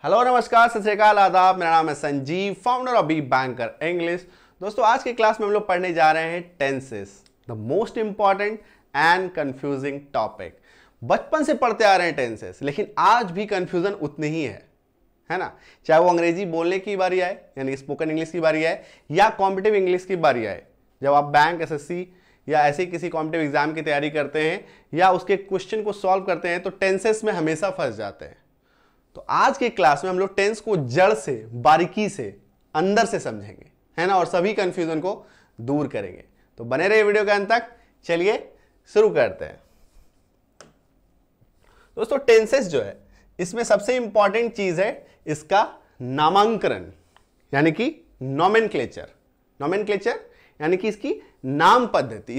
Hello नमस्कार सत श्री अकाल आदाब। मेरा नाम है Sanjeev, founder of B banker English. दोस्तों आज की क्लास में हम लोग पढ़ने जा रहे हैं tenses, the most important and confusing topic. बचपन से पढ़ते आ रहे हैं टेंसेस, लेकिन आज भी कंफ्यूजन उतनी ही है ना। चाहे वो अंग्रेजी बोलने की बारी आए यानी स्पोकन इंग्लिश की बारी आए या कॉम्पिटिटिव इंग्लिश की बारी आए। जब आप बैंक, एसएससी या ऐसे किसी कॉम्पिटिटिव एग्जाम की तैयारी करते हैं या उसके क्वेश्चन को सॉल्व करते हैं तो टेंसेस में हमेशा फंस जाते हैं। तो आज की क्लास में हम लोग टेंस को जड़ से, बारीकी से, अंदर से समझेंगे, है ना, और सभी कंफ्यूजन को दूर करेंगे। तो बने रहिए वीडियो के अंत तक। चलिए शुरू करते हैं। दोस्तों टेंसेस जो है इसमें सबसे इंपॉर्टेंट चीज है इसका नामांकन, यानी कि नॉमेनक्लेचर। नॉमेनक्लेचर यानी कि इसकी नाम पद्धति,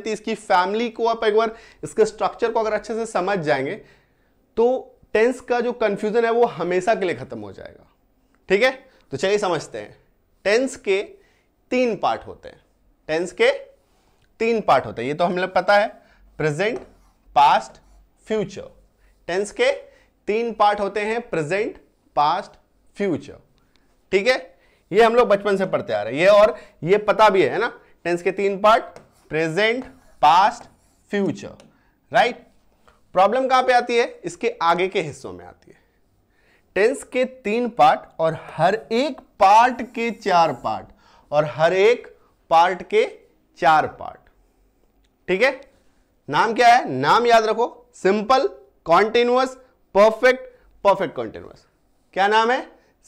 इसकी फैमिली को आप एक बार इसके स्ट्रक्चर को अगर अच्छे से समझ जाएंगे तो टेंस का जो कंफ्यूजन है वो हमेशा के लिए खत्म हो जाएगा। ठीक है, तो चलिए समझते हैं। टेंस के तीन पार्ट होते हैं। ये तो हमें पता है, प्रेजेंट, पास्ट, फ्यूचर। टेंस के तीन पार्ट होते हैं, प्रेजेंट, पास्ट, फ्यूचर। ठीक है, ये हम लोग बचपन से पढ़ते आ रहे हैं, ये पता भी है ना। टेंस के तीन part, present, past, future, right. Problem कहां पे आती है? इसके आगे के हिस्सों में आती है। टेंस के तीन पार्ट और हर एक पार्ट के चार पार्ट, ठीक है। नाम क्या है? नाम याद रखो, simple, continuous, perfect, perfect continuous. क्या नाम है?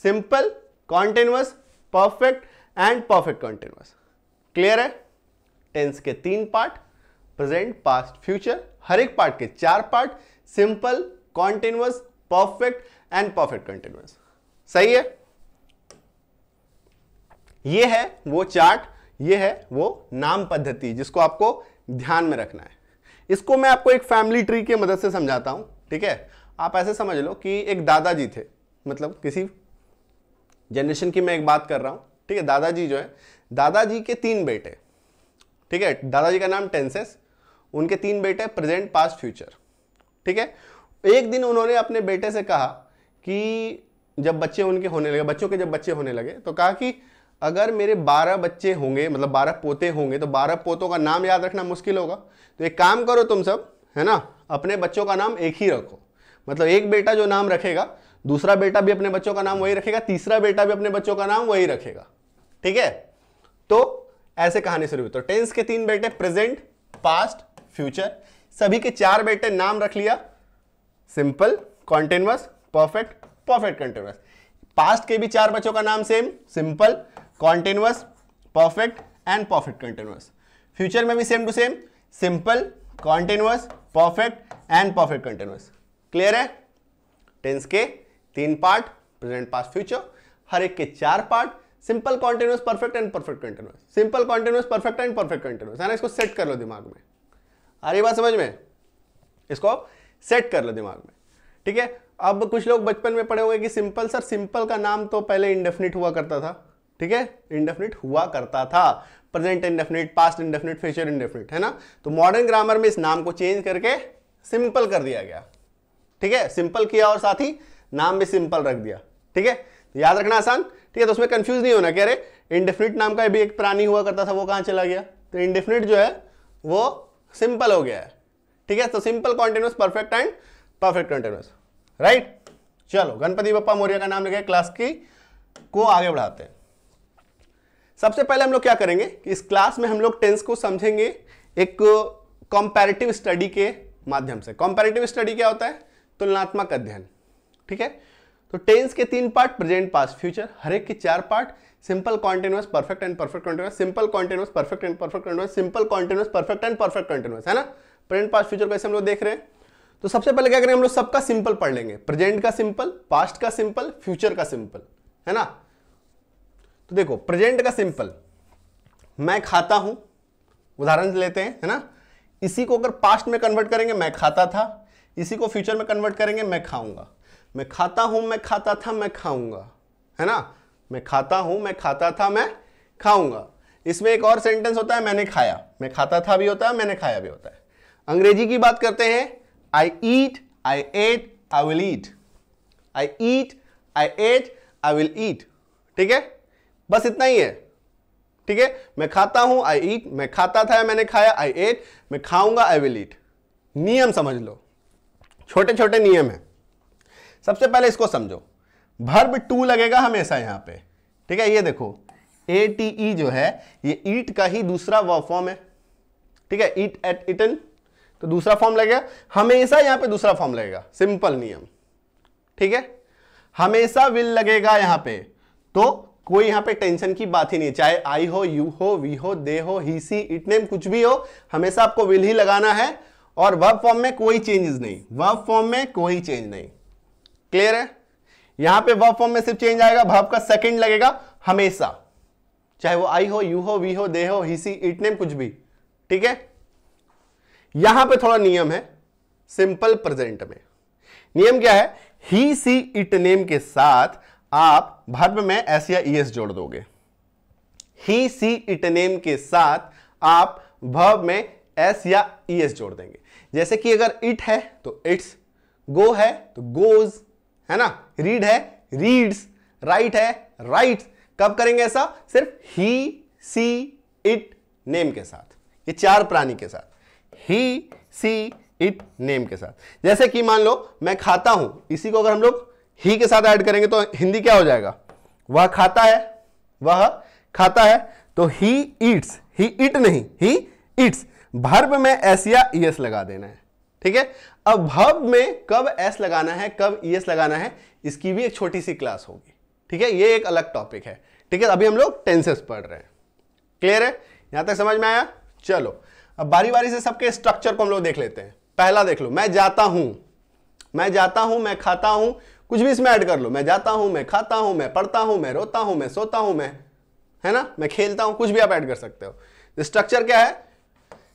Simple, continuous, perfect and perfect continuous. Clear है? टेंस के तीन पार्ट, प्रेजेंट, पास्ट, फ्यूचर, हर एक पार्ट के चार part, simple, continuous, perfect and perfect continuous. सही है? ये है वो चार्ट, ये है वो नाम पद्धति जिसको आपको ध्यान में रखना है। इसको मैं आपको एक फैमिली ट्री की मदद से समझाता हूं। ठीक है, आप ऐसे समझ लो कि एक दादाजी थे, मतलब किसी जनरेशन की मैं एक बात कर रहा हूं। ठीक है, दादाजी जो है, दादाजी के तीन बेटे, ठीक है। दादाजी का नाम टेंसेस, उनके तीन बेटे, प्रेजेंट, पास्ट, फ्यूचर। ठीक है, एक दिन उन्होंने अपने बेटे से कहा कि जब बच्चे उनके होने लगे, बच्चों के जब बच्चे होने लगे तो कहा कि अगर मेरे 12 बच्चे होंगे, मतलब 12 पोते होंगे, तो 12 पोतों का नाम याद रखना मुश्किल होगा। तो एक काम करो तुम सब, है ना, अपने बच्चों का नाम एक ही रखो। मतलब एक बेटा जो नाम रखेगा, दूसरा बेटा भी अपने बच्चों का नाम वही रखेगा, तीसरा बेटा भी अपने बच्चों का नाम वही रखेगा। ठीक है, तो ऐसे कहानी शुरू हुई। तो टेंस के तीन बेटे, प्रेजेंट, पास्ट, फ्यूचर, सभी के चार बेटे नाम रख लिया, simple, continuous, perfect, perfect continuous. Past के भी चार बच्चों का नाम same, simple, continuous, perfect and perfect continuous. Future में भी same to same, simple, continuous, perfect and perfect continuous. Clear है? टेंस के तीन पार्ट, प्रेजेंट, पास्ट, फ्यूचर, हर एक के चार part, simple, continuous, perfect and perfect continuous. Simple, continuous, perfect and perfect continuous, है ना। इसको सेट कर लो दिमाग में। आ रही बात समझ में? इसको सेट कर लो दिमाग में। ठीक है, अब कुछ लोग बचपन में पढ़े होंगे कि सिंपल, सर सिंपल का नाम तो पहले इंडेफिनिट हुआ करता था। ठीक है, इंडेफिनिट हुआ करता था, present indefinite, past indefinite, future indefinite, है ना। तो मॉडर्न ग्रामर में इस नाम को चेंज करके सिंपल कर दिया गया। ठीक है, सिंपल किया और साथ ही नाम भी सिंपल रख दिया। ठीक है, याद रखना आसान। ठीक है, तो उसमें कंफ्यूज नहीं होना कि अरे इंडेफिनिट नाम का भी एक प्राणी हुआ करता था, वो कहां चला गया। तो इंडेफिनिट जो है वो सिंपल हो गया है। ठीक है, तो simple, continuous, perfect and perfect continuous, right. चलो, गणपति बप्पा मौर्य का नाम लेके क्लास की को आगे बढ़ाते हैं। सबसे पहले हम लोग क्या करेंगे कि इस क्लास में हम लोग टेंस को समझेंगे एक कंपैरेटिव स्टडी के माध्यम से। कंपैरेटिव स्टडी क्या होता है? तुलनात्मक अध्ययन। ठीक है, तो टेंस के तीन पार्ट, प्रेजेंट, पास्ट, फ्यूचर, हर एक के चार part, simple, continuous, perfect and perfect continuous, simple, continuous, perfect and perfect continuous, simple, continuous, perfect and perfect continuous, है ना। प्रेजेंट, पास्ट, फ्यूचर कैसे हम लोग देख रहे हैं। तो सबसे पहले क्या करेंगे, हम लोग सबका सिंपल पढ़ लेंगे। प्रेजेंट का सिंपल, पास्ट का सिंपल, फ्यूचर का सिंपल, है ना। तो देखो, प्रेजेंट का सिंपल, मैं खाता हूं, उदाहरण लेते हैं, है ना। इसी को अगर पास्ट में कन्वर्ट करेंगे, मैं खाता था। इसी को फ्यूचर में कन्वर्ट करेंगे, मैं खाऊंगा। मैं खाता हूं, मैं खाता था, मैं खाऊंगा, है ना। मैं खाता हूं, मैं खाता था, मैं खाऊंगा। इसमें एक और सेंटेंस होता है, मैंने खाया। मैं खाता था भी होता है, मैंने खाया भी होता है। अंग्रेजी की बात करते हैं, I eat, I ate, I will eat. I eat, I ate, I will eat. ठीक है, बस इतना ही है। ठीक है, मैं खाता हूं, आई ईट, मैं खाता था, मैंने खाया, आई एट, मैं खाऊंगा, आई विल ईट। नियम समझ लो, छोटे छोटे नियम है। सबसे पहले इसको समझो, वर्ब टू लगेगा हमेशा यहां पे। ठीक है, ये देखो ATE जो है ये ईट का ही दूसरा वर्ब फॉर्म है। ठीक है, ईट, एट, इटन, तो दूसरा फॉर्म लगेगा हमेशा, यहां पे दूसरा फॉर्म लगेगा, सिंपल नियम। ठीक है, हमेशा विल लगेगा यहां पे, तो कोई यहां पे टेंशन की बात ही नहीं, चाहे आई हो, यू हो, वी हो, दे हो, ही, सी, इट नेम कुछ भी हो, हमेशा आपको विल ही लगाना है। और वर्ब फॉर्म में कोई चेंजेस नहीं, वर्ब फॉर्म में कोई चेंज नहीं। क्लियर है? यहां पे वर्ब फॉर्म में सिर्फ चेंज आएगा, वर्ब का सेकंड लगेगा हमेशा, चाहे वो आई हो, यू हो, वी हो, दे हो, ही, सी, इट नेम कुछ भी। ठीक है, यहां पे थोड़ा नियम है सिंपल प्रेजेंट में। नियम क्या है? ही, सी, इट नेम के साथ आप वर्ब में एस या ईएस जोड़ दोगे। ही, सी, इट नेम के साथ आप वर्ब में एस या ईएस जोड़ देंगे। जैसे कि अगर इट है तो इट्स, गो है तो गोज, है ना, रीड है रीड्स, राइट है राइट्स। कब करेंगे ऐसा? सिर्फ ही, सी, इट, नेम के साथ, ये चार प्राणी के साथ, ही, सी, इट, नेम के साथ। जैसे कि मान लो मैं खाता हूं, इसी को अगर हम लोग ही के साथ ऐड करेंगे तो हिंदी क्या हो जाएगा? वह खाता है, वह खाता है, तो ही ईट्स, ही इट नहीं, ही इट्स। वर्ब में एस या ईएस लगा देना है। ठीक है, अब वर्ब में कब एस लगाना है, कब ईएस लगाना है, इसकी भी एक छोटी सी क्लास होगी। ठीक है, ये एक अलग टॉपिक है। ठीक है, अभी हम लोग टेंसेस पढ़ रहे हैं। क्लियर है? यहां तक समझ में आया? चलो अब बारी बारी से सबके स्ट्रक्चर को हम लोग देख लेते हैं। पहला देख लो, मैं जाता हूं, मैं जाता हूं, मैं खाता हूं, कुछ भी इसमें ऐड कर लो। मैं जाता हूं, मैं खाता हूं, मैं पढ़ता हूं, मैं रोता हूं, मैं सोता हूं, मैं, है ना, मैं खेलता हूं, कुछ भी आप ऐड कर सकते हो। स्ट्रक्चर क्या है?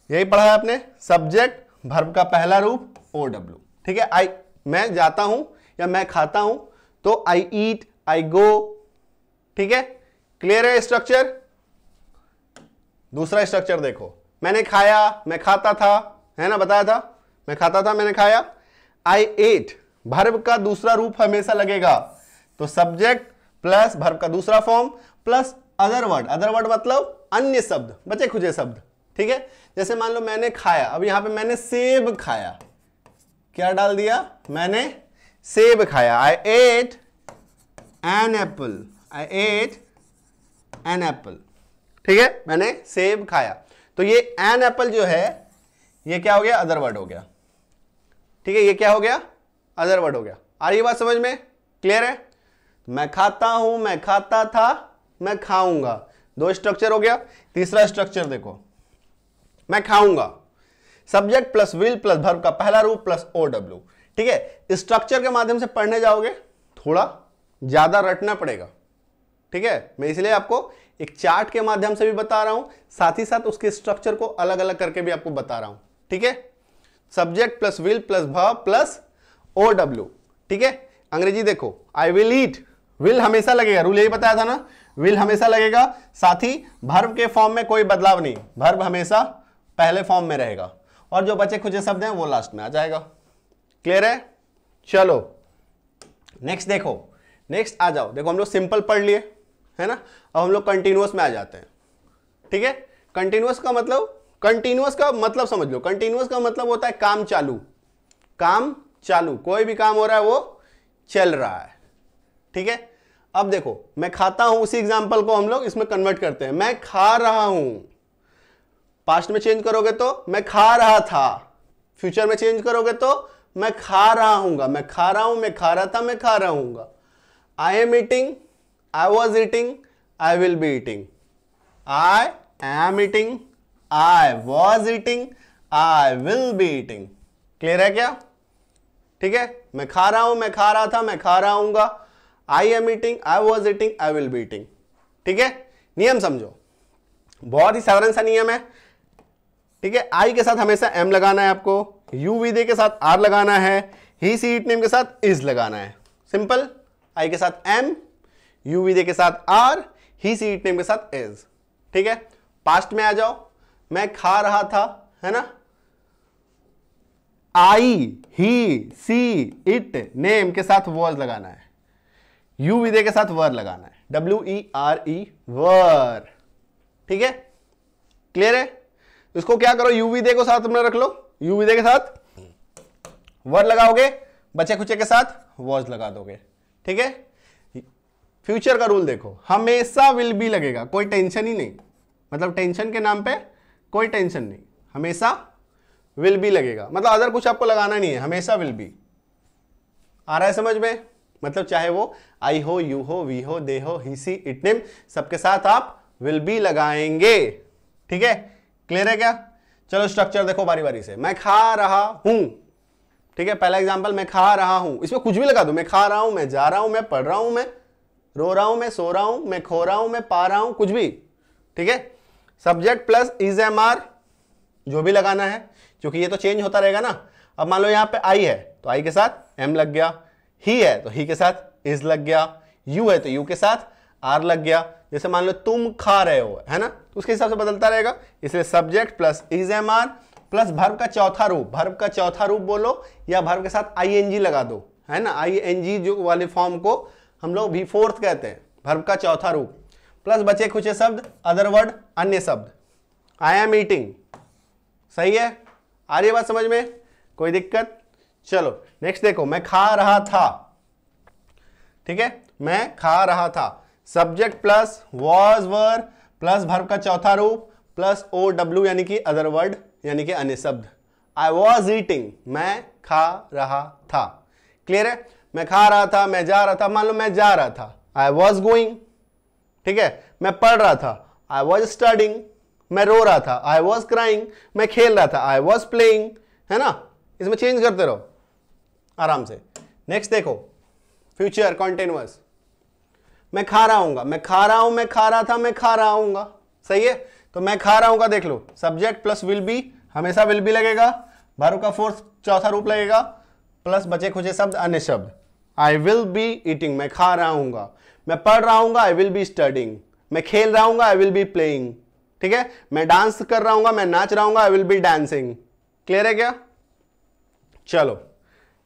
यही पढ़ा है आपने, सब्जेक्ट, वर्ब का पहला रूप OW। ठीक है, आई, मैं जाता हूं या मैं खाता हूं तो आई ईट, आई गो। ठीक है, क्लियर है स्ट्रक्चर? दूसरा स्ट्रक्चर देखो, मैंने खाया, मैं खाता था, है ना, बताया था, मैं खाता था, मैंने खाया। आई एट, वर्ब का दूसरा रूप हमेशा लगेगा, तो सब्जेक्ट प्लस वर्ब का दूसरा form plus other word. Other word मतलब अन्य शब्द, बचे खुचे शब्द। ठीक है, जैसे मान लो मैंने खाया, अब यहां पे मैंने सेब खाया, क्या डाल दिया? मैंने सेब खाया। आई eight an apple, I eight an apple. ठीक है, मैंने सेब खाया, तो ये एन एप्पल जो है ये क्या हो गया? अदर वर्ड हो गया। ठीक है, ये क्या हो गया? अदर वर्ड हो गया। आ रही बात समझ में? क्लियर है? मैं खाता हूं, मैं खाता था, मैं खाऊंगा, दो स्ट्रक्चर हो गया। तीसरा स्ट्रक्चर देखो, मैं खाऊंगा, subject plus will plus verb का पहला रूप प्लस OW। ठीक है, स्ट्रक्चर के माध्यम से पढ़ने जाओगे थोड़ा ज्यादा रटना पड़ेगा। ठीक है, मैं इसलिए आपको एक चार्ट के माध्यम से भी बता रहा हूं, साथ ही साथ उसके स्ट्रक्चर को अलग अलग करके भी आपको बता रहा हूं। ठीक है, subject plus will plus verb plus OW। ठीक है, अंग्रेजी देखो, आई विल ईट, विल हमेशा लगेगा, रूल यही बताया था ना, विल हमेशा लगेगा, साथ ही वर्ब के फॉर्म में कोई बदलाव नहीं, वर्ब हमेशा पहले फॉर्म में रहेगा, और जो बचे खुचे शब्द हैं वो लास्ट में आ जाएगा। क्लियर है? चलो नेक्स्ट देखो, नेक्स्ट आ जाओ। देखो हम लोग सिंपल पढ़ लिए, है ना, अब हम लोग कंटिन्यूअस में आ जाते हैं। ठीक है, कंटिन्यूअस का मतलब समझ लो। कंटिन्यूअस का मतलब होता है काम चालू, काम चालू, कोई भी काम हो रहा है वो चल रहा है। ठीक है, अब देखो मैं खाता हूं, उसी एग्जांपल को हम लोग इसमें कन्वर्ट करते हैं। मैं खा रहा हूं, पास्ट में चेंज करोगे तो मैं खा रहा था, फ्यूचर में चेंज करोगे तो मैं खा रहा हूंगा, मैं खा रहा हूं, मैं खा रहा था, मैं खा रहा हूंगा। I am eating, I was eating, I will be eating. I am eating, I was eating, I will be eating. Clear है क्या? ठीक है, मैं खा रहा हूं, मैं खा रहा था, मैं खा रहा हूंगा। I am eating, I was eating, I will be eating. ठीक है, नियम समझो, बहुत ही साधारण सा नियम है। ठीक है, आई के साथ हमेशा एम लगाना है आपको, यू विदे के साथ आर लगाना है, ही सी इट नेम के साथ इज लगाना है। सिंपल, आई के साथ एम, यू विदे के साथ are, he she it name के साथ इज। ठीक है, पास्ट में आ जाओ, मैं खा रहा था, है ना, आई ही, सी, इट, नेम के साथ वॉज लगाना है, यू विदे के साथ वर लगाना है, WERE वर। ठीक है, क्लियर है? इसको क्या करो, यू विदे को साथ में रख लो, यू विदे के साथ वर लगाओगे, बचे खुचे के साथ वॉज लगा दोगे। ठीक है, फ्यूचर का रूल देखो, हमेशा विल बी लगेगा, कोई टेंशन ही नहीं, मतलब टेंशन के नाम पे कोई टेंशन नहीं, हमेशा विल बी लगेगा, मतलब अदर कुछ आपको लगाना नहीं है, हमेशा विल बी। आ रहा है समझ में? मतलब चाहे वो आई हो, यू हो, वी हो, दे हो, ही, सी, इट, नेम, सबके साथ आप विल बी लगाएंगे। ठीक है, क्लियर है क्या? चलो स्ट्रक्चर देखो बारी बारी से। मैं खा रहा हूं, ठीक है, पहला एग्जांपल, मैं खा रहा हूं, इसमें कुछ भी लगा दो, मैं खा रहा हूं, मैं जा रहा हूं, मैं पढ़ रहा हूं, मैं रो रहा हूं, मैं सो रहा हूं, मैं खो रहा हूं, मैं पा रहा हूं, कुछ भी। ठीक है, subject plus is am are जो भी लगाना है, क्योंकि ये तो चेंज होता रहेगा ना। अब मान लो यहाँ पे आई है तो आई के साथ एम लग गया, ही है तो ही के साथ इज लग गया, यू है तो यू के साथ आर लग गया। जैसे मान लो तुम खा रहे हो, है ना, तो उसके हिसाब से बदलता रहेगा। इसलिए subject plus is am are plus verb का चौथा रूप, भर्ब का चौथा रूप बोलो या भर्ब के साथ आईएनजी लगा दो, है ना, आईएनजी जो वाले फॉर्म को हम लोग भी फोर्थ कहते हैं, भर्ब का चौथा रूप, प्लस बचे खुचे शब्द, अदर वर्ड, अन्य शब्द। आई एम ईटिंग, सही है? आ रही है बात समझ में? कोई दिक्कत? चलो नेक्स्ट देखो, मैं खा रहा था, ठीक है, मैं खा रहा था, subject plus was were plus verb का चौथा रूप प्लस ओ डब्ल्यू यानी कि अदर वर्ड यानी कि अन्य शब्द। आई वॉज ईटिंग, मैं खा रहा था। क्लियर है? मैं खा रहा था, मैं जा रहा था, मान लो मैं जा रहा था, आई वॉज गोइंग। ठीक है, मैं पढ़ रहा था, आई वॉज स्टडिंग। मैं रो रहा था, आई वॉज क्राइंग। मैं खेल रहा था, आई वॉज प्लेइंग। है ना, इसमें चेंज करते रहो आराम से। नेक्स्ट देखो, फ्यूचर कॉन्टिन्यूअस, मैं खा रहा हूंगा, मैं खा रहा हूं, मैं खा रहा था, मैं खा रहा हूंगा। सही है, तो मैं खा रहा हूंगा देख लो, सब्जेक्ट प्लस विल बी, हमेशा विल बी लगेगा, भर्ब का फोर्थ चौथा रूप लगेगा, प्लस बचे खुचे शब्द, अन्य शब्द। आई विल बी ईटिंग, मैं खा रहा हूंगा। मैं पढ़ रहा हूंगा, आई विल बी स्टडिंग। मैं खेल रहा हूंगा, आई विल बी प्लेइंग। ठीक है, मैं डांस कर रहा हूंगा, मैं नाच रहा हूंगा, I will be dancing. Clear है क्या? चलो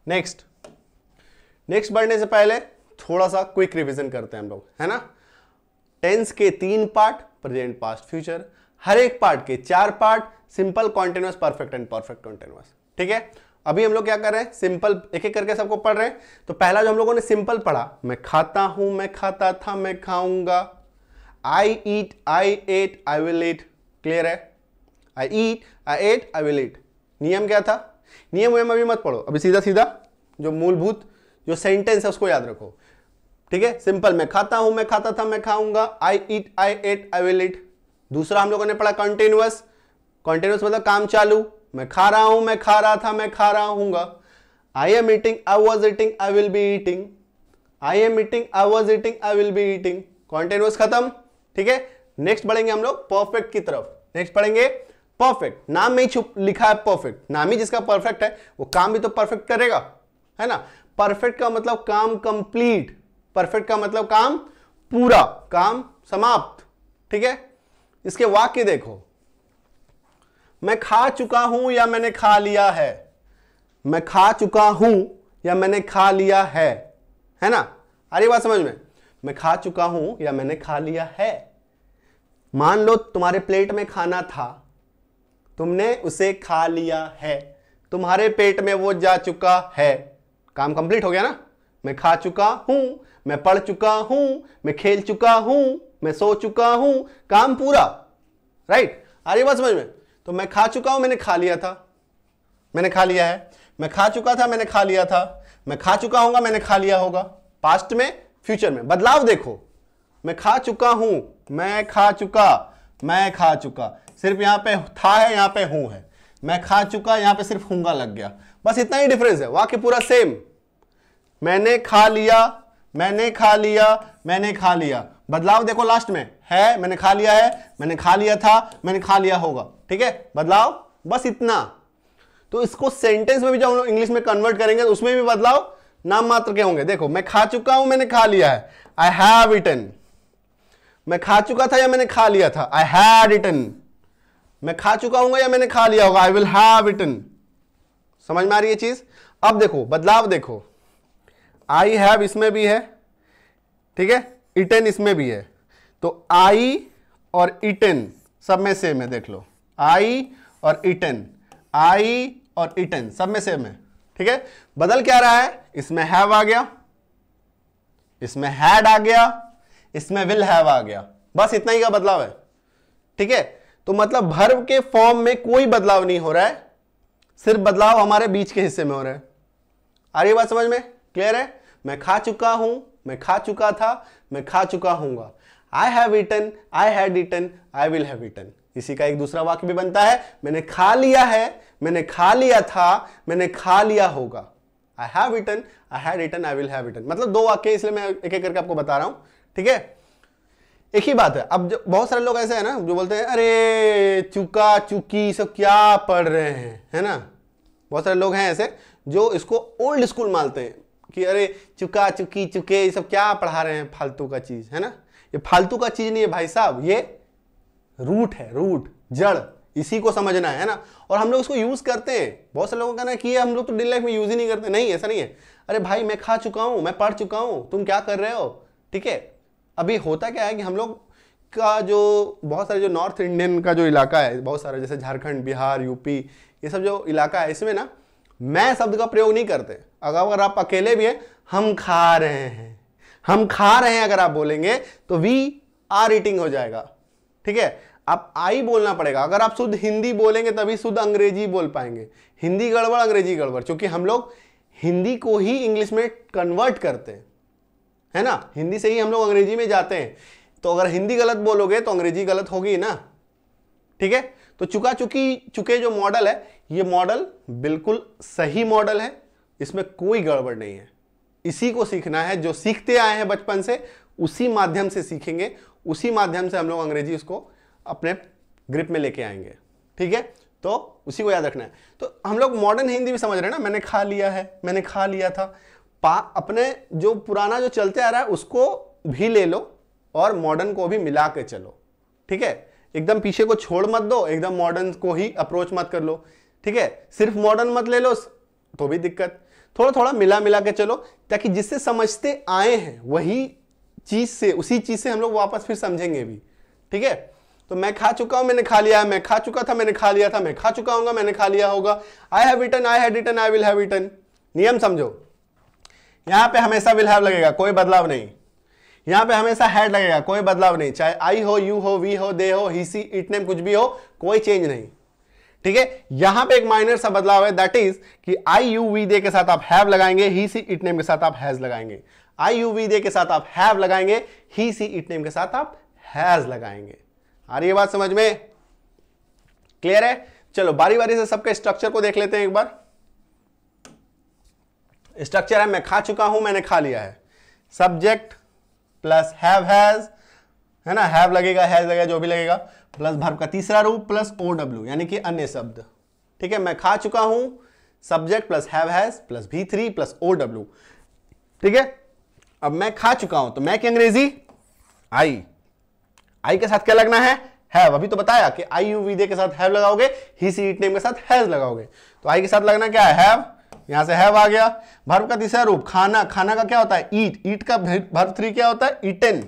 नेक्स्ट बढ़ने से पहले थोड़ा सा क्विक रिवीजन करते हैं हम लोग, है ना। टेंस के 3 पार्ट, प्रेजेंट, पास्ट, फ्यूचर, हर एक पार्ट के 4 part, simple, continuous, perfect and perfect continuous. ठीक है, अभी हम लोग क्या कर रहे हैं, सिंपल एक एक करके सबको पढ़ रहे हैं। तो पहला जो हम लोगों ने सिंपल पढ़ा, मैं खाता हूं, मैं खाता था, मैं खाऊंगा। I eat, I ate, I will eat. Clear है? I eat, I ate, I will eat. नियम क्या था? नियम वयम अभी मत पढ़ो, अभी सीधा सीधा जो मूलभूत जो सेंटेंस है उसको याद रखो। ठीक है, सिंपल, मैं खाता हूं, मैं खाता था, मैं खाऊंगा। I eat, I ate, I will ईट। दूसरा हम लोगों ने पढ़ा कॉन्टिन्यूअस, कॉन्टिन्यूअस मतलब काम चालू, मैं खा रहा हूं, मैं खा रहा था, मैं खा रहा हूंगा। I am eating, I was eating, I will be eating. I am eating, I was eating, I will be eating. Continuous खत्म। ठीक है, नेक्स्ट बढ़ेंगे हम लोग परफेक्ट की तरफ। नेक्स्ट पढ़ेंगे परफेक्ट, नाम में ही छुप लिखा है परफेक्ट, नाम ही जिसका परफेक्ट है वो काम भी तो परफेक्ट करेगा, है ना। परफेक्ट का मतलब काम कंप्लीट, परफेक्ट का मतलब काम पूरा, काम समाप्त। ठीक है, इसके वाक्य देखो, मैं खा चुका हूं या मैंने खा लिया है। मैं खा चुका हूं या मैंने खा लिया है ना। अरे बात समझ में, मैं खा चुका हूं या मैंने खा लिया है। मान लो तुम्हारे प्लेट में खाना था, तुमने उसे खा लिया है, तुम्हारे पेट में वो जा चुका है, काम कंप्लीट हो गया ना। मैं खा चुका हूं, मैं पढ़ चुका हूं, मैं खेल चुका हूं, मैं सो चुका हूं, काम पूरा। राइट, आ रही बात समझ में? तो मैं खा चुका हूं, मैंने खा लिया था, मैंने खा लिया है। मैं खा चुका था, मैंने खा लिया था। मैं खा चुका होगा, मैंने खा लिया होगा। पास्ट में, फ्यूचर में बदलाव देखो, मैं खा चुका हूं, मैं खा चुका, मैं खा चुका, सिर्फ यहां पे था है, यहां पे हूं है। मैं खा चुका, यहां पे सिर्फ हूंगा लग गया, बस इतना ही डिफरेंस है, वाक्य पूरा सेम। मैंने खा लिया, मैंने खा लिया, मैंने खा लिया, बदलाव देखो लास्ट में है, मैंने खा लिया है, मैंने खा लिया था, मैंने खा लिया होगा। ठीक है, बदलाव बस इतना। तो इसको सेंटेंस में भी जब हम लोग इंग्लिश में कन्वर्ट करेंगे तो उसमें भी बदलाव नाम मात्र के होंगे। देखो, मैं खा चुका हूं, मैंने खा लिया है, आई हैव ईटन। मैं खा चुका था या मैंने खा लिया था, आई हैड ईटन। मैं खा चुका हूंगा या मैंने खा लिया होगा, आई विल हैव ईटन। समझ में आ रही है चीज? अब देखो बदलाव देखो, आई हैव इसमें भी है, ठीक है, इटन इसमें भी है, तो आई और इटन सब में सेम है, देख लो आई और इटन, आई और इटन सब में सेम है, ठीक है। बदल क्या रहा है, इसमें हैव आ गया, इसमें हैड आ गया, इसमें विल हैव आ गया, बस इतना ही का बदलाव है, ठीक है। तो मतलब वर्ब के फॉर्म में कोई बदलाव नहीं हो रहा है, सिर्फ बदलाव हमारे बीच के हिस्से में हो रहा है। आ रही बात समझ में, क्लियर है। मैं खा चुका हूं, मैं खा चुका था, मैं खा चुका हूंगा, I have eaten, I had eaten, I will have eaten. इसी का एक दूसरा वाक्य भी बनता है, मैंने खा लिया है, मैंने खा लिया था, मैंने खा लिया होगा, I have eaten, I had eaten, I will have eaten. मतलब दो वाक्य, इसलिए मैं एक एक करके आपको बता रहा हूं, ठीक है। एक ही बात है। अब बहुत सारे लोग ऐसे हैं ना जो बोलते हैं अरे चुका चुकी सब क्या पढ़ रहे हैं, है ना। बहुत सारे लोग हैं ऐसे जो इसको ओल्ड स्कूल मानते हैं कि अरे चुका चुकी चुके ये सब क्या पढ़ा रहे हैं, फालतू का चीज है ना। ये फालतू का चीज नहीं है भाई साहब, ये रूट है, रूट जड़, इसी को समझना है ना। और हम लोग इसको यूज करते हैं, बहुत सारे लोगों का कहना है कि हम लोग तो डेली लाइफ में यूज ही नहीं करते। नहीं, ऐसा नहीं है। अरे भाई मैं खा चुका हूं, मैं पढ़ चुका हूं, तुम क्या कर रहे हो, ठीक है। अभी होता क्या है कि हम लोग का जो बहुत सारे जो नॉर्थ इंडियन का जो इलाका है, बहुत सारे जैसे झारखंड, बिहार, यूपी, ये सब जो इलाका है, इसमें ना मैं शब्द का प्रयोग नहीं करते। अगर आप अकेले भी हैं, हम खा रहे हैं, हम खा रहे हैं अगर आप बोलेंगे तो वी आर ईटिंग हो जाएगा, ठीक है। आप आई बोलना पड़ेगा। अगर आप शुद्ध हिंदी बोलेंगे तभी शुद्ध अंग्रेजी बोल पाएंगे। हिंदी गड़बड़, अंग्रेजी गड़बड़, क्योंकि हम लोग हिंदी को ही इंग्लिश में कन्वर्ट करते हैं, है ना। हिंदी से ही हम लोग अंग्रेजी में जाते हैं। तो अगर हिंदी गलत बोलोगे तो अंग्रेजी गलत होगी ना, ठीक है। तो चुका चुकी चुके जो मॉडल है, ये मॉडल बिल्कुल सही मॉडल है, इसमें कोई गड़बड़ नहीं है। इसी को सीखना है, जो सीखते आए हैं बचपन से उसी माध्यम से सीखेंगे, उसी माध्यम से हम लोग अंग्रेजी इसको अपने ग्रिप में लेके आएंगे, ठीक है। तो उसी को याद रखना है। तो हम लोग मॉडर्न हिंदी भी समझ रहे हैं ना, मैंने खा लिया है, मैंने खा लिया था। अपने जो पुराना जो चलते आ रहा है उसको भी ले लो और मॉडर्न को भी मिला के चलो, ठीक है। एकदम पीछे को छोड़ मत दो, एकदम मॉडर्न को ही अप्रोच मत कर लो, ठीक है। सिर्फ मॉडर्न मत ले लो तो भी दिक्कत, थोड़ा थोड़ा मिला मिला के चलो, ताकि जिससे समझते आए हैं वही चीज से, उसी चीज से हम लोग वापस फिर समझेंगे भी, ठीक है। तो मैं खा चुका हूं, मैंने खा लिया है, मैं खा चुका था, मैंने खा लिया था, मैं खा चुका हूंगा, मैंने खा लिया होगा, I have eaten, I had eaten, I will have eaten. नियम समझो, यहां पे हमेशा विल हैव लगेगा, कोई बदलाव नहीं। यहां पे हमेशा हैड लगेगा, कोई बदलाव नहीं। चाहे आई हो, यू हो, वी हो, दे हो, ही सी, इट नेम, कुछ भी हो, कोई चेंज नहीं, ठीक है। यहां पे एक माइनर सा बदलाव है, दैट इज कि आई यू वी दे के साथ आप हैव लगाएंगे, ही सी इट नेम के साथ आप हैज लगाएंगे। आई यू वी दे के साथ आप हैव लगाएंगे, ही सी इट नेम के साथ आप हैज लगाएंगे। आ रही है बात समझ में, क्लियर है। चलो बारी बारी से सबके स्ट्रक्चर को देख लेते हैं एक बार। स्ट्रक्चर है, मैं खा चुका हूं, मैंने खा लिया है, सब्जेक्ट प्लस हैव हैज, है ना, हैव लगेगा, हैज लगेगा, जो भी लगेगा, प्लस वर्ब का तीसरा रूप प्लस OW यानी कि अन्य शब्द, ठीक है। मैं खा चुका हूं, subject plus have has plus V3 plus OW, ठीक है। अब मैं खा चुका हूं तो मैं की अंग्रेजी आई, आई के साथ क्या लगना है, हैव। अभी तो बताया कि आई यू वी दे के साथ हैव लगाओगे, ही सी इट नेम के साथ हैज लगाओगे। तो आई के साथ लगना क्या है, हैव, यहां से हैव आ गया। वर्ब का तीसरा रूप खाना, खाना का क्या होता है, ईट, ईट का वर्ब 3 क्या होता है, ईटन,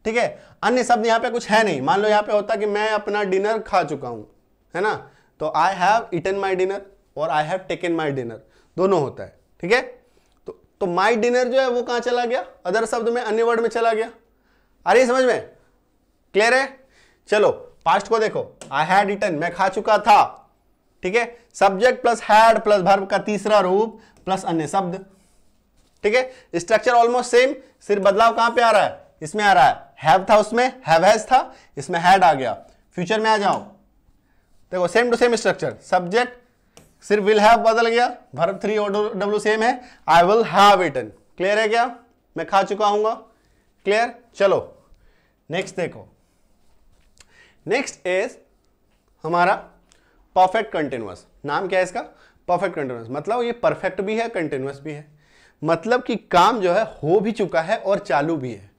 ठीक है। अन्य शब्द यहां पे कुछ है नहीं। मान लो यहां पे होता कि मैं अपना डिनर खा चुका हूं, है ना, तो I have eaten my dinner और I have taken my dinner, दोनों होता है, ठीक है। तो माई डिनर जो है वो कहां चला गया, अदर शब्द में, अन्य वर्ड में चला गया। आ रही है समझ में, क्लियर है। चलो पास्ट को देखो, आई हैड ईटन, मैं खा चुका था, ठीक है। Subject plus had plus verb का तीसरा रूप प्लस अन्य शब्द, ठीक है। स्ट्रक्चर ऑलमोस्ट सेम, सिर्फ बदलाव कहां पे आ रहा है, इसमें आ रहा है, हैव था उसमें हैव हैज था, इसमें हैड आ गया। फ्यूचर में आ जाओ, देखो same to same structure, subject सिर्फ विल हैव बदल गया, वर्ब 3 OW सेम है, I will have eaten. Clear है क्या, मैं खा चुका हूंगा, क्लियर। चलो नेक्स्ट देखो, नेक्स्ट इज हमारा परफेक्ट कंटिन्यूअस। नाम क्या है इसका, परफेक्ट कंटिन्यूअस। मतलब ये परफेक्ट भी है, कंटिन्यूअस भी है, मतलब कि काम जो है हो भी चुका है और चालू भी है,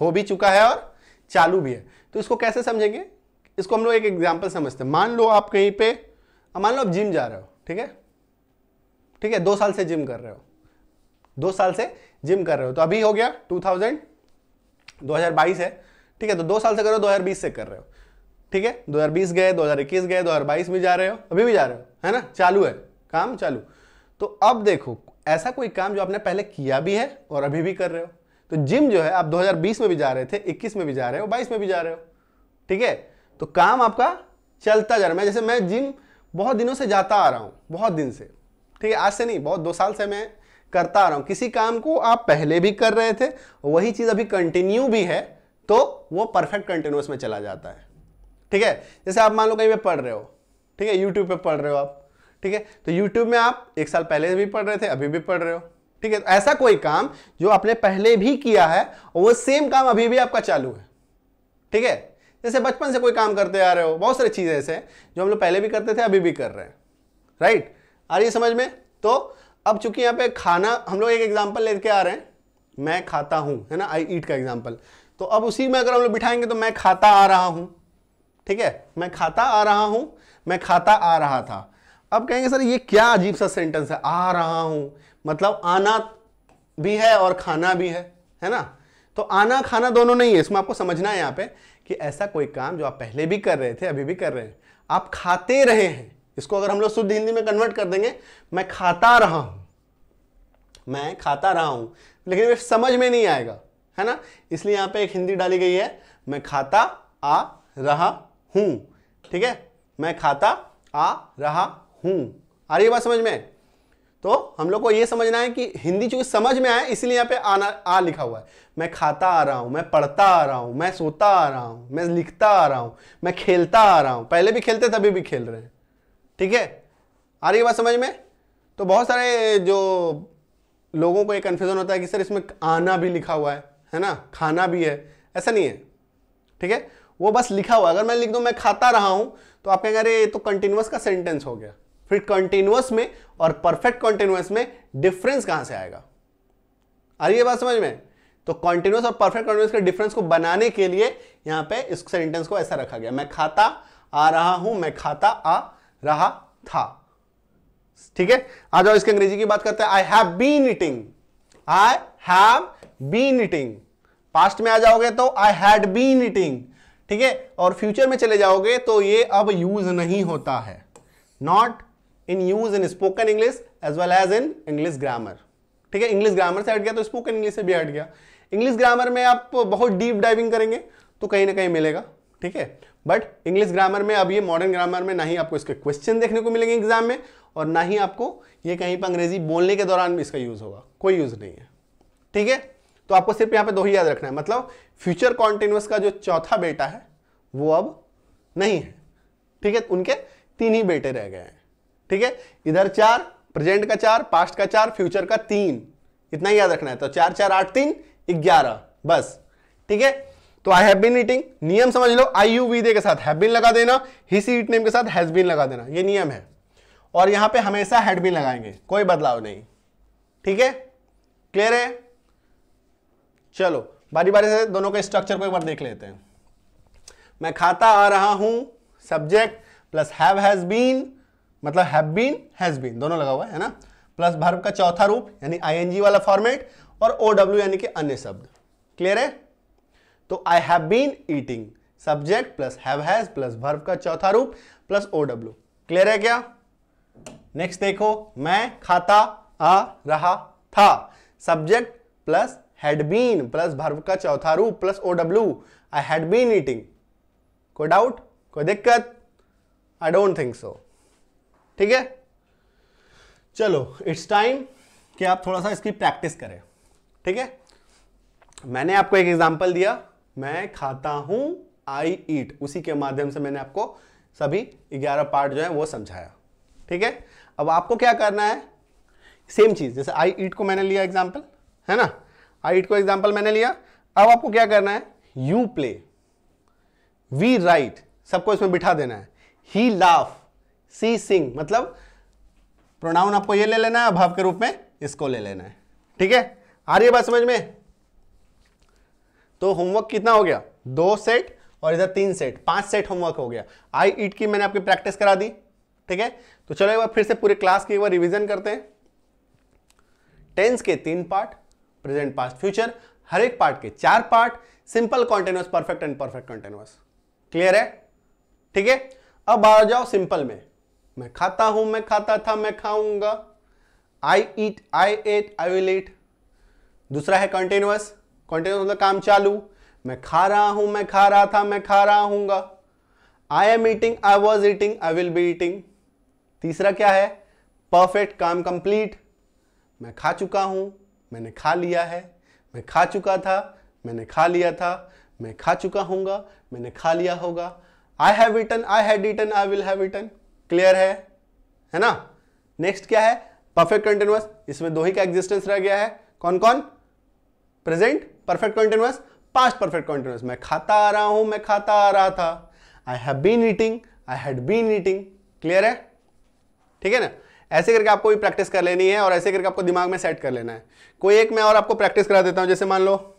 हो भी चुका है और चालू भी है। तो इसको कैसे समझेंगे, इसको हम लोग एक एग्जांपल समझते हैं। मान लो आप कहीं पे, मान लो आप जिम जा रहे हो, ठीक है, ठीक है, 2 साल से जिम कर रहे हो, 2 साल से जिम कर रहे हो, तो अभी हो गया 2022 है, ठीक है, तो 2 साल से कर रहे हो, 2020 से कर रहे हो, ठीक है, 2020 गए, 2021 गए, 2022 में जा रहे हो, अभी भी जा रहे हो, है ना, चालू है काम चालू। तो अब देखो ऐसा कोई काम जो आपने पहले किया भी है और अभी भी कर रहे हो, तो जिम जो है आप 2020 में भी जा रहे थे, 21 में भी जा रहे हो, 22 में भी जा रहे हो, ठीक है, तो काम आपका चलता जा रहा है। जैसे मैं जिम बहुत दिनों से जाता आ रहा हूं, बहुत दिन से, ठीक है, आज से नहीं, बहुत 2 साल से मैं करता आ रहा हूं। किसी काम को आप पहले भी कर रहे थे, वही चीज अभी कंटिन्यू भी है, तो वो परफेक्ट कंटिन्यूअस में चला जाता है, ठीक है। जैसे आप मान लो कहीं पे पढ़ रहे हो, ठीक है, यूट्यूब पे पढ़ रहे हो आप, ठीक है, तो यूट्यूब में आप 1 साल पहले भी पढ़ रहे थे, अभी भी पढ़ रहे हो, ठीक है, तो ऐसा कोई काम जो आपने पहले भी किया है और वो सेम काम अभी भी आपका चालू है, ठीक है। जैसे बचपन से कोई काम करते आ रहे हो, बहुत सारी चीजें ऐसे हैं जो हम लोग पहले भी करते थे, अभी भी कर रहे हैं, राइट, आ रही है समझ में। तो अब चूंकि यहाँ पे खाना, हम लोग एक एग्जाम्पल लेके आ रहे हैं, मैं खाता हूं, है ना, आई ईट का एग्जाम्पल, तो अब उसी में अगर हम लोग बिठाएंगे तो मैं खाता आ रहा हूं, ठीक है, मैं खाता आ रहा हूं, मैं खाता आ रहा था। अब कहेंगे सर ये क्या अजीब सा सेंटेंस है, आ रहा हूं मतलब आना भी है और खाना भी है ना, तो आना खाना दोनों नहीं है, इसमें आपको समझना है यहाँ पे कि ऐसा कोई काम जो आप पहले भी कर रहे थे, अभी भी कर रहे हैं, आप खाते रहे हैं, इसको अगर हम लोग शुद्ध हिंदी में कन्वर्ट कर देंगे, मैं खाता रहा हूं, मैं खाता रहा हूं, लेकिन वे समझ में नहीं आएगा, है ना, इसलिए यहां पे एक हिंदी डाली गई है, मैं खाता आ रहा हूं, ठीक है, मैं खाता आ रहा हूं। आ रही है बात समझ में। तो हम लोग को यह समझना है कि हिंदी चूंकि समझ में आए, इसलिए यहां पे आना आ लिखा हुआ है। मैं खाता आ रहा हूं, मैं पढ़ता आ रहा हूं, मैं सोता आ रहा हूं, मैं लिखता आ रहा हूं, मैं खेलता आ रहा हूं, पहले भी खेलते थे अभी भी खेल रहे हैं, ठीक है। आ रही है बात समझ में। तो बहुत सारे जो लोगों को एक कंफ्यूजन होता है कि सर इसमें आना भी लिखा हुआ है ना, खाना भी है, ऐसा नहीं है, ठीक है, वो बस लिखा हुआ है। अगर मैं लिख दूं मैं खाता रहा हूं तो आप कहेंगे अरे ये तो कंटिन्यूअस का सेंटेंस हो गया, फिर कंटिन्यूअस में और परफेक्ट कंटिन्यूअस में डिफरेंस कहां से आएगा। आ रही है बात समझ में। तो कंटिन्यूअस और परफेक्ट कंटिन्यूअस के डिफरेंस को बनाने के लिए यहां पे इस सेंटेंस को ऐसा रखा गया, मैं खाता आ रहा हूं, मैं खाता आ रहा था, ठीक है। आ जाओ इसके अंग्रेजी की बात करते हैं। I have been eating, I have been eating, past में आ जाओगे तो आई हैड बीन ईटिंग, ठीक है, और फ्यूचर में चले जाओगे तो ये अब यूज नहीं होता है, not in use in spoken English as well as in English grammar, ठीक है। इंग्लिश ग्रामर से हट गया तो स्पोकन इंग्लिश से भी हट गया। इंग्लिश ग्रामर में आप बहुत डीप डाइविंग करेंगे तो कहीं ना कहीं मिलेगा, ठीक है, बट इंग्लिश ग्रामर में अब ये मॉडर्न ग्रामर में ना ही आपको इसके क्वेश्चन देखने को मिलेंगे एग्जाम में, और ना ही आपको ये कहीं पर अंग्रेजी बोलने के दौरान भी इसका यूज होगा, कोई यूज नहीं है, ठीक है। तो आपको सिर्फ यहां पे 2 ही याद रखना है, मतलब फ्यूचर कॉन्टिन्यूअस का जो चौथा बेटा है वो अब नहीं है, ठीक है, उनके 3 ही बेटे रह गए हैं, ठीक है। इधर 4, प्रेजेंट का 4, पास्ट का 4, फ्यूचर का 3, इतना ही याद रखना है। तो 4 4 8 3 11 बस, ठीक है। तो आई हैव बीन ईटिंग, नियम समझ लो, आई यू वी दे के साथ हैव बीन लगा देना, ही सी इट नेम के साथ हैज बीन लगा देना, ये नियम है, और यहां पे हमेशा हैड बीन लगाएंगे, कोई बदलाव नहीं, ठीक है, क्लियर है। चलो बारी बारी से दोनों के स्ट्रक्चर को एक बार देख लेते हैं। मैं खाता आ रहा हूं, subject plus have has been, मतलब हैव बीन हैज बीन दोनों लगा हुआ है ना, प्लस वर्ब का चौथा रूप यानी आईएनजी वाला फॉर्मेट, और ओडब्ल्यू यानी कि अन्य शब्द, क्लियर है। तो I have been eating, subject plus have has plus verb का चौथा रूप प्लस ओडब्ल्यू, क्लियर है क्या। नेक्स्ट देखो, मैं खाता आ रहा था, subject plus had been plus verb का चौथा रूप plus O W, I had been eating. कोई डाउट, कोई दिक्कत? आई डोंट थिंक सो, ठीक है। चलो इट्स टाइम कि आप थोड़ा सा इसकी प्रैक्टिस करें, ठीक है। मैंने आपको एक एग्जांपल दिया, मैं खाता हूं, आई ईट, उसी के माध्यम से मैंने आपको सभी 11 पार्ट जो है वो समझाया, ठीक है। अब आपको क्या करना है, सेम चीज, जैसे आई ईट को मैंने लिया एग्जांपल, है ना, आई ईट को एग्जांपल मैंने लिया, अब आपको क्या करना है, यू प्ले, वी राइट, सबको इसमें बिठा देना है, ही लाफ, सी सिंग, मतलब प्रोनाउन आपको ये ले लेना है, भाव के रूप में इसको ले लेना है, ठीक है। आ रही है बात समझ में। तो होमवर्क कितना हो गया, 2 सेट और इधर 3 सेट, 5 सेट होमवर्क हो गया। आई ईट की मैंने आपकी प्रैक्टिस करा दी, ठीक है। तो चलो एक बार फिर से पूरे क्लास की एक बार रिवीजन करते हैं, टेंस के 3 पार्ट, प्रेजेंट, पास्ट, फ्यूचर, हर एक पार्ट के 4 part, simple, continuous, perfect and perfect continuous. Clear है? ठीक है। अब आ जाओ सिंपल में। मैं खाता हूं, मैं खाता था, मैं खाऊंगा। I eat, I ate, I will ईट। दूसरा है कॉन्टिन्यूअस, कॉन्टिन्यूअस मतलब काम चालू। मैं खा रहा हूं, मैं खा रहा था, मैं खा रहा हूंगा। I am eating, I was eating, I will be eating. तीसरा क्या है? परफेक्ट, काम कंप्लीट। मैं खा चुका हूं, मैंने खा लिया है। मैं खा चुका था, मैंने खा लिया था। मैं खा चुका हूंगा, मैंने खा लिया होगा। I have eaten, I had eaten, I will have eaten. Clear है ना? नेक्स्ट क्या है? Perfect continuous. इसमें 2 ही का एग्जिस्टेंस रह गया है। कौन कौन? Present perfect continuous, past perfect continuous. मैं खाता आ रहा हूं, मैं खाता आ रहा था। I have been eating, I had been eating. Clear है? ठीक है ना? ऐसे करके आपको भी प्रैक्टिस कर लेनी है और ऐसे करके आपको दिमाग में सेट कर लेना है। कोई एक मैं और आपको प्रैक्टिस करा देता हूं। जैसे मान लो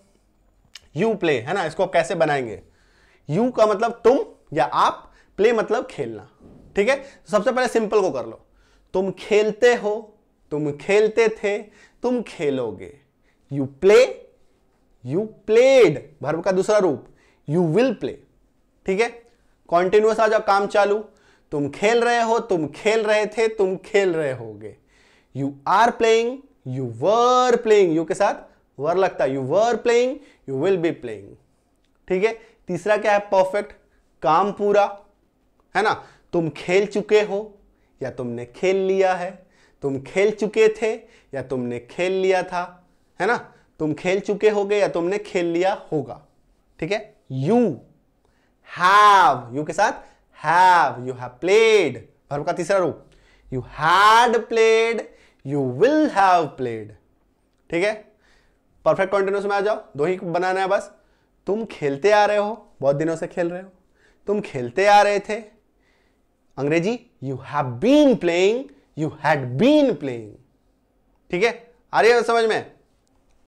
यू प्ले है ना, इसको आप कैसे बनाएंगे? यू का मतलब तुम या आप, प्ले मतलब खेलना। ठीक है? तो सबसे पहले सिंपल को कर लो। तुम खेलते हो, तुम खेलते थे, तुम खेलोगे। You play, you played, verb का दूसरा रूप। You will play. ठीक है? कॉन्टिन्यूअस आ जाओ, काम चालू। तुम खेल रहे हो, तुम खेल रहे थे, तुम खेल रहे होगे। You are playing, you were playing. You के साथ वर लगता है। You were playing, you will be playing. ठीक है? तीसरा क्या है? परफेक्ट, काम पूरा, है ना? तुम खेल चुके हो या तुमने खेल लिया है। तुम खेल चुके थे या तुमने खेल लिया था, है ना? तुम खेल चुके होगे या तुमने खेल लिया होगा। ठीक है? यू हैव, यू के साथ have, you have played, verb का तीसरा रूप। You had played, you will have played. ठीक है? परफेक्ट कॉन्टिन्यूअस में आ जाओ, 2 ही बनाना है बस। तुम खेलते आ रहे हो, बहुत दिनों से खेल रहे हो। तुम खेलते आ रहे थे। अंग्रेजी, you have been playing, you had been playing. ठीक है? आ रही है समझ में?